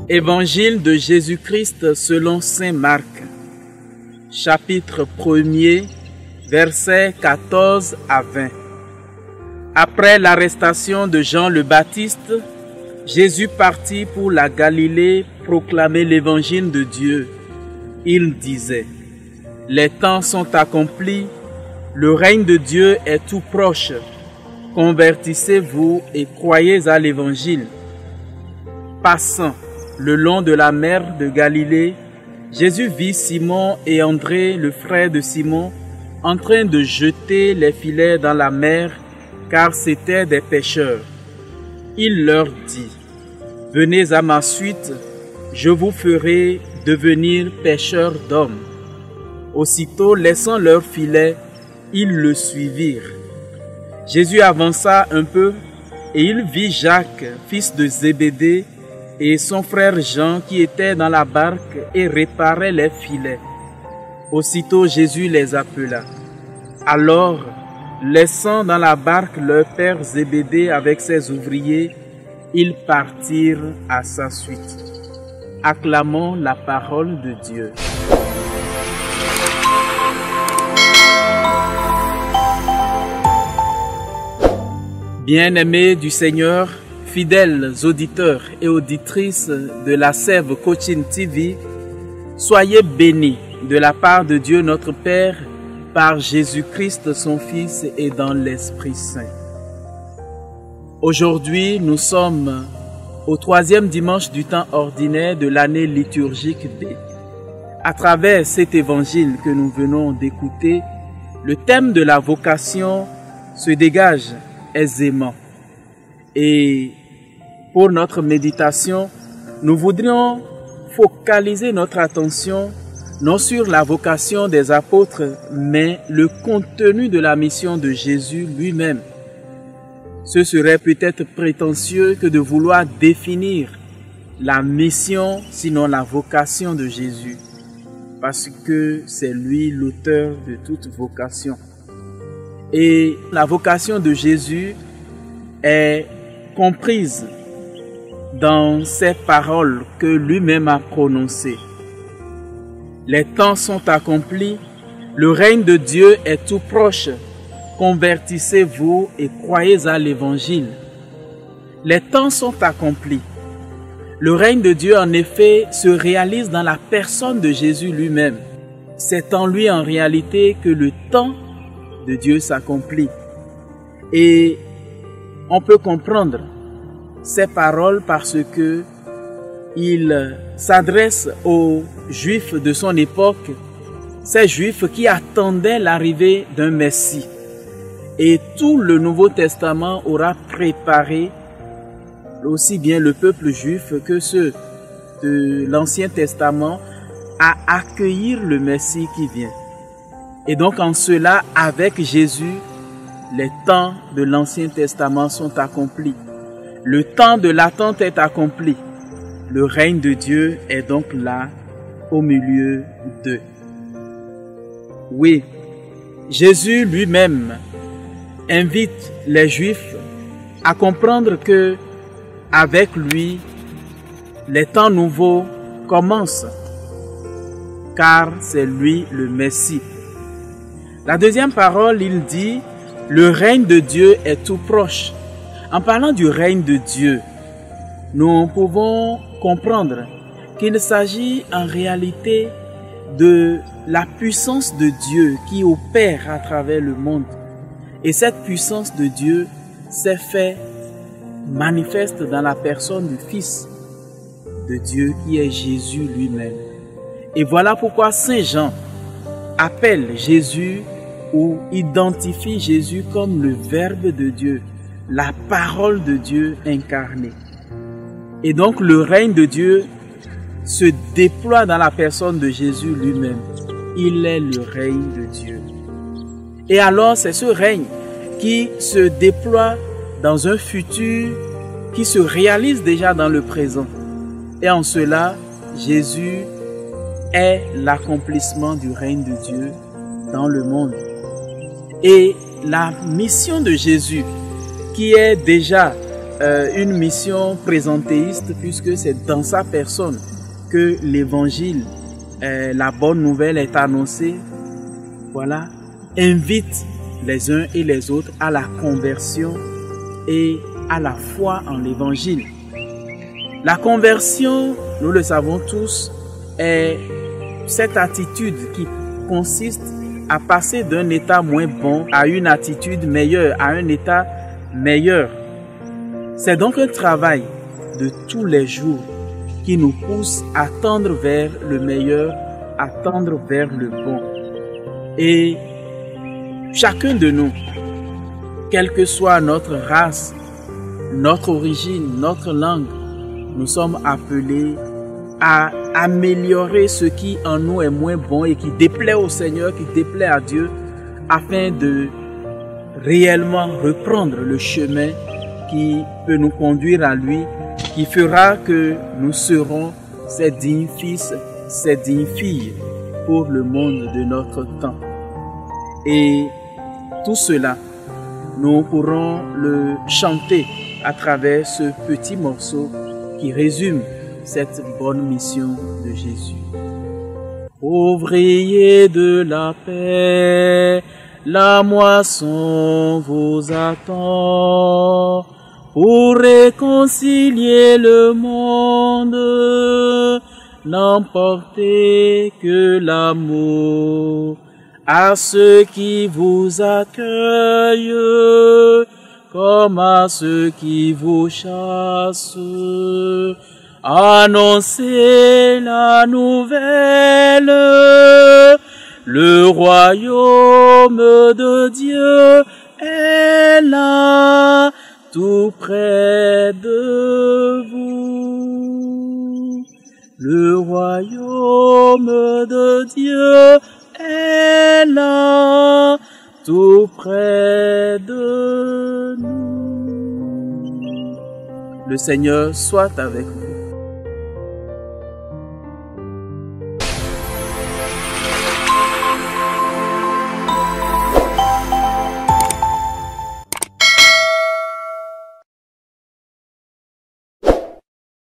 Évangile de Jésus-Christ selon saint Marc, chapitre 1er, versets 14 à 20. Après l'arrestation de Jean le Baptiste, Jésus partit pour la Galilée proclamer l'évangile de Dieu. Il disait: « Les temps sont accomplis, le règne de Dieu est tout proche. Convertissez-vous et croyez à l'évangile. » Passant le long de la mer de Galilée, Jésus vit Simon et André, le frère de Simon, en train de jeter les filets dans la mer, car c'étaient des pêcheurs. Il leur dit: « Venez à ma suite, je vous ferai devenir pêcheurs d'hommes. » Aussitôt, laissant leurs filets, ils le suivirent. Jésus avança un peu et il vit Jacques, fils de Zébédée, et son frère Jean qui étaient dans la barque et réparaient les filets. Aussitôt Jésus les appela. Alors, laissant dans la barque leur père Zébédée avec ses ouvriers, ils partirent à sa suite. Acclamons la parole de Dieu. Bien-aimés du Seigneur, fidèles auditeurs et auditrices de la Sève Coaching TV, soyez bénis de la part de Dieu notre Père, par Jésus-Christ son Fils et dans l'Esprit Saint. Aujourd'hui, nous sommes au 3e dimanche du temps ordinaire de l'année liturgique B. À travers cet évangile que nous venons d'écouter, le thème de la vocation se dégage aisément. Et pour notre méditation, nous voudrions focaliser notre attention non sur la vocation des apôtres, mais le contenu de la mission de Jésus lui-même. Ce serait peut-être prétentieux que de vouloir définir la mission, sinon la vocation de Jésus, parce que c'est lui l'auteur de toute vocation. Et la vocation de Jésus est comprise dans ces paroles que lui-même a prononcées. Les temps sont accomplis, le règne de Dieu est tout proche. Convertissez-vous et croyez à l'évangile. Les temps sont accomplis. Le règne de Dieu, en effet, se réalise dans la personne de Jésus lui-même. C'est en lui, en réalité, que le temps de Dieu s'accomplit. Et on peut comprendre ces paroles parce que il s'adresse aux Juifs de son époque, ces Juifs qui attendaient l'arrivée d'un Messie. Et tout le Nouveau Testament aura préparé aussi bien le peuple juif que ceux de l'Ancien Testament à accueillir le Messie qui vient. Et donc en cela, avec Jésus, les temps de l'Ancien Testament sont accomplis. Le temps de l'attente est accompli. Le règne de Dieu est donc là, au milieu d'eux. Oui, Jésus lui-même invite les Juifs à comprendre que, avec lui, les temps nouveaux commencent, car c'est lui le Messie. La deuxième parole, il dit: « Le règne de Dieu est tout proche ». En parlant du règne de Dieu, nous pouvons comprendre qu'il s'agit en réalité de la puissance de Dieu qui opère à travers le monde. Et cette puissance de Dieu s'est fait manifeste dans la personne du Fils de Dieu qui est Jésus lui-même. Et voilà pourquoi Saint Jean appelle Jésus ou identifie Jésus comme le Verbe de Dieu, la parole de Dieu incarnée. Et donc le règne de Dieu se déploie dans la personne de Jésus lui-même. Il est le règne de Dieu. Et alors c'est ce règne qui se déploie dans un futur qui se réalise déjà dans le présent. Et en cela, Jésus est l'accomplissement du règne de Dieu dans le monde. Et la mission de Jésus, qui est déjà une mission présentéiste, puisque c'est dans sa personne que l'évangile, la bonne nouvelle est annoncée. Voilà, invite les uns et les autres à la conversion et à la foi en l'évangile. La conversion, nous le savons tous, est cette attitude qui consiste à passer d'un état moins bon à une attitude meilleure, à un état meilleur. C'est donc un travail de tous les jours qui nous pousse à tendre vers le meilleur, à tendre vers le bon. Et chacun de nous, quelle que soit notre race, notre origine, notre langue, nous sommes appelés à améliorer ce qui en nous est moins bon et qui déplaît au Seigneur, qui déplaît à Dieu, afin de réellement reprendre le chemin qui peut nous conduire à lui, qui fera que nous serons ses dignes fils, ses dignes filles pour le monde de notre temps. Et tout cela, nous pourrons le chanter à travers ce petit morceau qui résume cette bonne mission de Jésus. Ouvriers de la paix, la moisson vous attend pour réconcilier le monde. N'emportez que l'amour à ceux qui vous accueillent, comme à ceux qui vous chassent. Annoncez la nouvelle, le royaume de Dieu est là, tout près de vous. Le royaume de Dieu est là, tout près de nous. Le Seigneur soit avec vous.